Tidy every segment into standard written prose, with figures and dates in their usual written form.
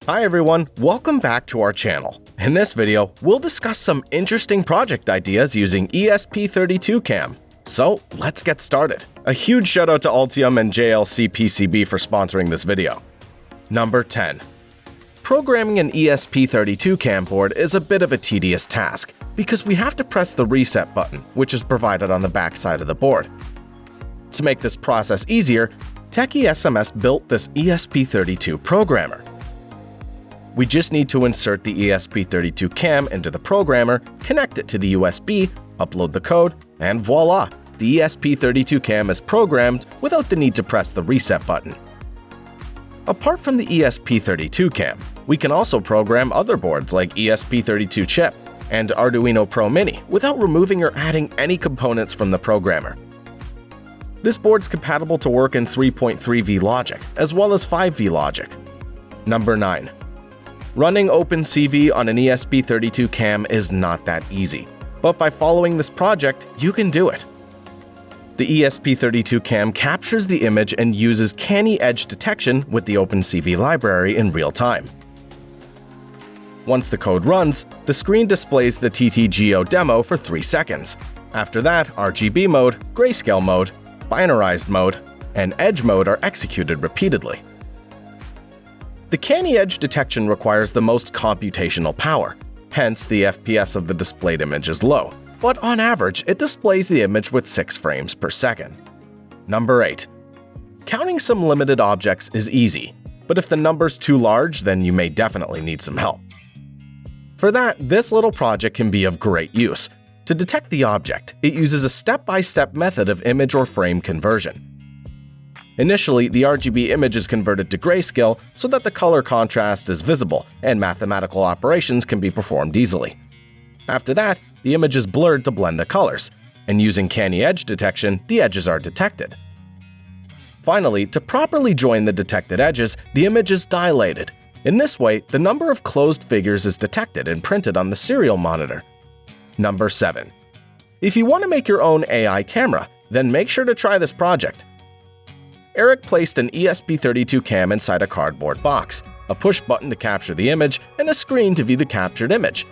Hi everyone, welcome back to our channel. In this video, we'll discuss some interesting project ideas using ESP32Cam. So let's get started. A huge shout out to Altium and JLCPCB for sponsoring this video. Number 10. Programming an ESP32Cam board is a bit of a tedious task because we have to press the reset button, which is provided on the back side of the board. To make this process easier, Techie SMS built this ESP32 programmer. We just need to insert the ESP32Cam into the programmer, connect it to the USB, upload the code, and voila! The ESP32Cam is programmed without the need to press the reset button. Apart from the ESP32Cam, we can also program other boards like ESP32Chip and Arduino Pro Mini without removing or adding any components from the programmer. This board's compatible to work in 3.3V logic, as well as 5V logic. Number 9. Running OpenCV on an ESP32Cam is not that easy, but by following this project, you can do it. The ESP32Cam captures the image and uses canny edge detection with the OpenCV library in real time. Once the code runs, the screen displays the TTGO demo for 3 seconds. After that, RGB mode, grayscale mode, binarized mode, and edge mode are executed repeatedly. The canny edge detection requires the most computational power, hence the FPS of the displayed image is low, but on average it displays the image with 6 frames per second. Number 8. Counting some limited objects is easy, but if the number's too large, then you may definitely need some help. For that, this little project can be of great use. To detect the object, it uses a step-by-step method of image or frame conversion. Initially, the RGB image is converted to grayscale so that the color contrast is visible and mathematical operations can be performed easily. After that, the image is blurred to blend the colors, and using canny edge detection, the edges are detected. Finally, to properly join the detected edges, the image is dilated. In this way, the number of closed figures is detected and printed on the serial monitor. Number 7. If you want to make your own AI camera, then make sure to try this project. Eric placed an ESP32Cam inside a cardboard box, a push button to capture the image, and a screen to view the captured image.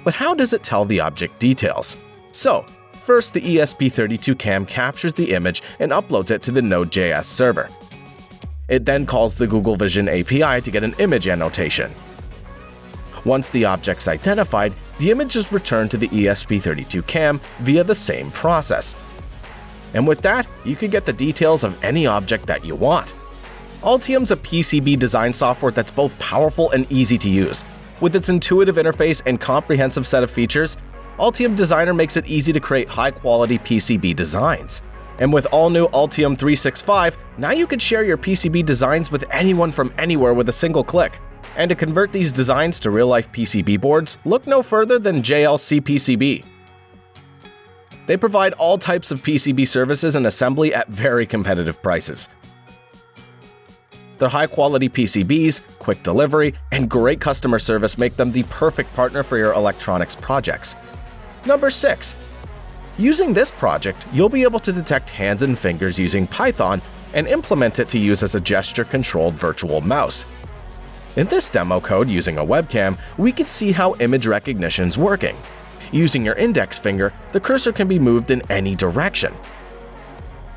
But how does it tell the object details? So, first the ESP32Cam captures the image and uploads it to the Node.js server. It then calls the Google Vision API to get an image annotation. Once the object's identified, the image is returned to the ESP32Cam via the same process. And with that, you can get the details of any object that you want. Altium's a PCB design software that's both powerful and easy to use. With its intuitive interface and comprehensive set of features, Altium Designer makes it easy to create high-quality PCB designs. And with all-new Altium 365, now you can share your PCB designs with anyone from anywhere with a single click. And to convert these designs to real-life PCB boards, look no further than JLCPCB. They provide all types of PCB services and assembly at very competitive prices. Their high-quality PCBs, quick delivery, and great customer service make them the perfect partner for your electronics projects. Number 6. Using this project, you'll be able to detect hands and fingers using Python and implement it to use as a gesture-controlled virtual mouse. In this demo code using a webcam, we can see how image recognition's working. Using your index finger, the cursor can be moved in any direction.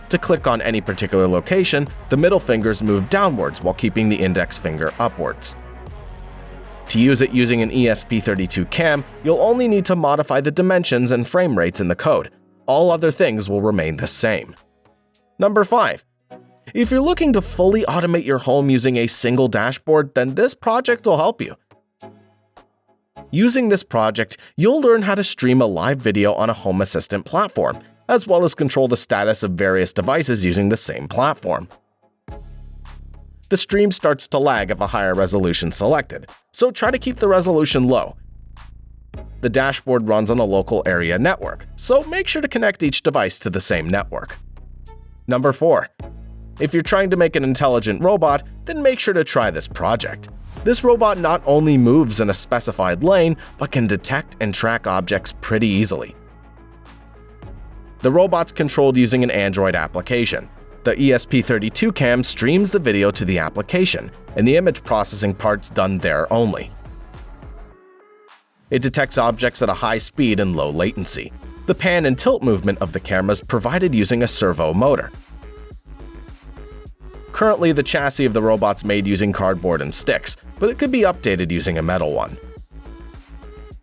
To click on any particular location, the middle fingers move downwards while keeping the index finger upwards. To use it using an ESP32Cam, you'll only need to modify the dimensions and frame rates in the code. All other things will remain the same. Number 5. If you're looking to fully automate your home using a single dashboard, then this project will help you. Using this project, you'll learn how to stream a live video on a Home Assistant platform, as well as control the status of various devices using the same platform. The stream starts to lag if a higher resolution is selected, so try to keep the resolution low. The dashboard runs on a local area network, so make sure to connect each device to the same network. Number 4. If you're trying to make an intelligent robot, then make sure to try this project. This robot not only moves in a specified lane, but can detect and track objects pretty easily. The robot's controlled using an Android application. The ESP32Cam streams the video to the application, and the image processing part's done there only. It detects objects at a high speed and low latency. The pan and tilt movement of the camera is provided using a servo motor. Currently, the chassis of the robot's made using cardboard and sticks, but it could be updated using a metal one.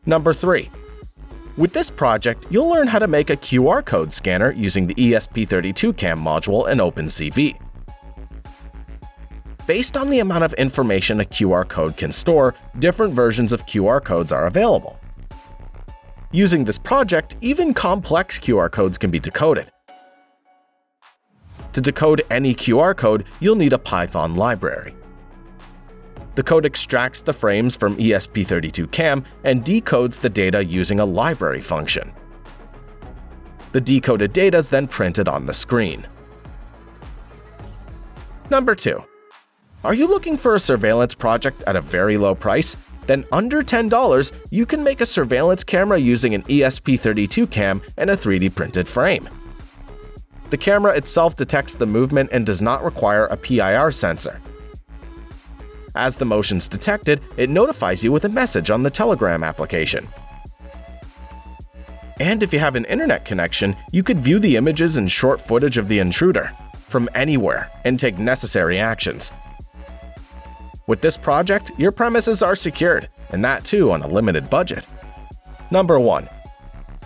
Number 3. With this project, you'll learn how to make a QR code scanner using the ESP32Cam module and OpenCV. Based on the amount of information a QR code can store, different versions of QR codes are available. Using this project, even complex QR codes can be decoded. To decode any QR code, you'll need a Python library. The code extracts the frames from ESP32Cam and decodes the data using a library function. The decoded data is then printed on the screen. Number 2. Are you looking for a surveillance project at a very low price? Then under $10, you can make a surveillance camera using an ESP32Cam and a 3D printed frame. The camera itself detects the movement and does not require a PIR sensor. As the motion's detected, it notifies you with a message on the Telegram application. And if you have an internet connection, you could view the images and short footage of the intruder from anywhere and take necessary actions. With this project, your premises are secured, and that too on a limited budget. Number 1.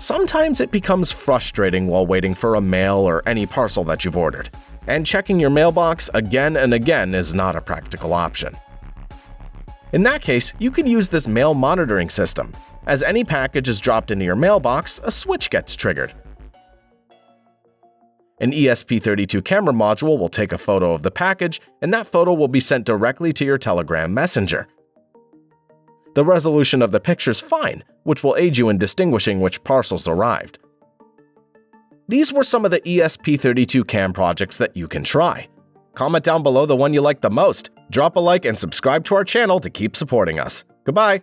Sometimes it becomes frustrating while waiting for a mail or any parcel that you've ordered, and checking your mailbox again and again is not a practical option. In that case, you could use this mail monitoring system. As any package is dropped into your mailbox, a switch gets triggered. An ESP32 camera module will take a photo of the package, and that photo will be sent directly to your Telegram messenger. The resolution of the picture is fine, which will aid you in distinguishing which parcels arrived. These were some of the ESP32Cam projects that you can try. Comment down below the one you like the most, drop a like and subscribe to our channel to keep supporting us. Goodbye!